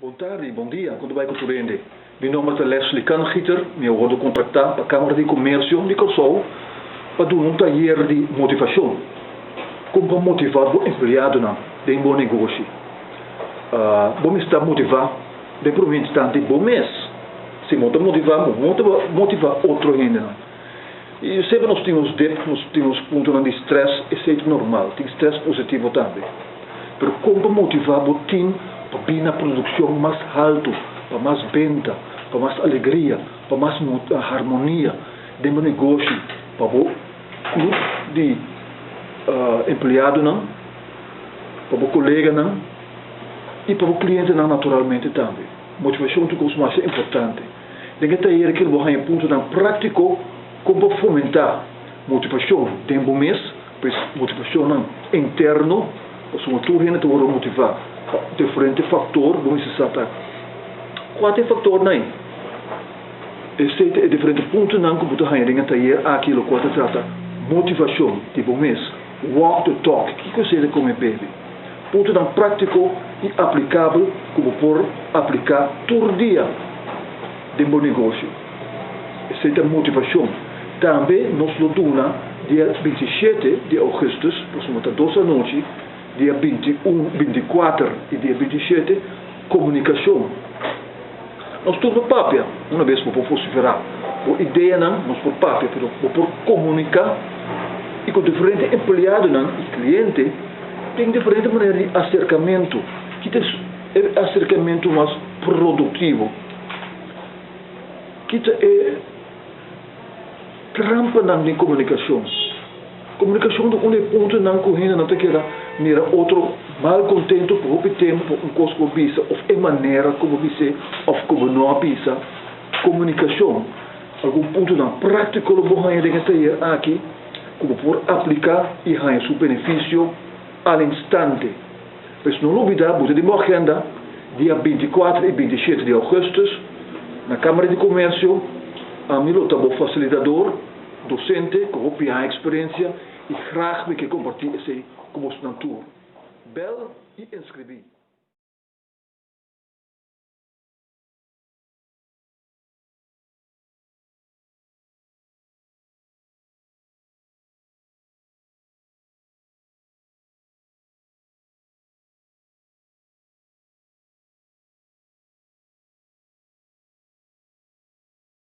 Boa tarde, bom dia, quando vai culturende. Meu nome é Leslie Kangieter, eu vou contactar para a Câmara de Comércio de Corsol para dar um taller de motivação. Como motivar o empregado de um bom negócio. Vamos estar motivar de provavelmente de bom mês. Se motivar outro ainda. E sempre nós temos pontos de estresse, isso é normal, tem estresse positivo também. Mas como motivar o time para vir na produção mais alto, para mais venda, para mais alegria, para mais harmonia de meu negócio, para o clube de empregado, para o colega e para o cliente naturalmente também. Motivação é o mais importante. Tem que ter aquele ponto prático como fomentar motivação tem bom mês, pois motivação interno, o seu motor ainda te vai motivar. Diferente fator, vamos dizer, quatro fatores não. Esse é diferente ponto não como tu ainda ter aquilo que você trata motivação de bom mês, walk the talk, que coisa como é baby. Ponto não prático e aplicável como por aplicar todo dia de bom negócio. Essa é a motivação. Também nós lutamos dia 27 de agosto, próximo 2 da noite, dia 21, 24 e dia 27, comunicação. Nós temos papel, uma vez para vociferar. A ideia nós por papel, mas por comunicar e com diferentes empregados e clientes, tem diferente maneira de acercamento, que tem acercamento mais produtivo, que é trampa de comunicação. Comunicação é um ponto não correndo, não tem que dar outro mal contento por o tempo, coisa que visa, ou é maneira como visa, ou como não visa. Comunicação, algum ponto não prático, o bom é de ter aqui, como por aplicar e ganhar seu benefício ao instante. Mas não olvidar, você tem uma agenda, dia 24 e 27 de agosto, na Câmara de Comércio, a Milota, o facilitador, docente, com a experiência, e graag wil ik compartillen com você na tour. Bel e inscrevi.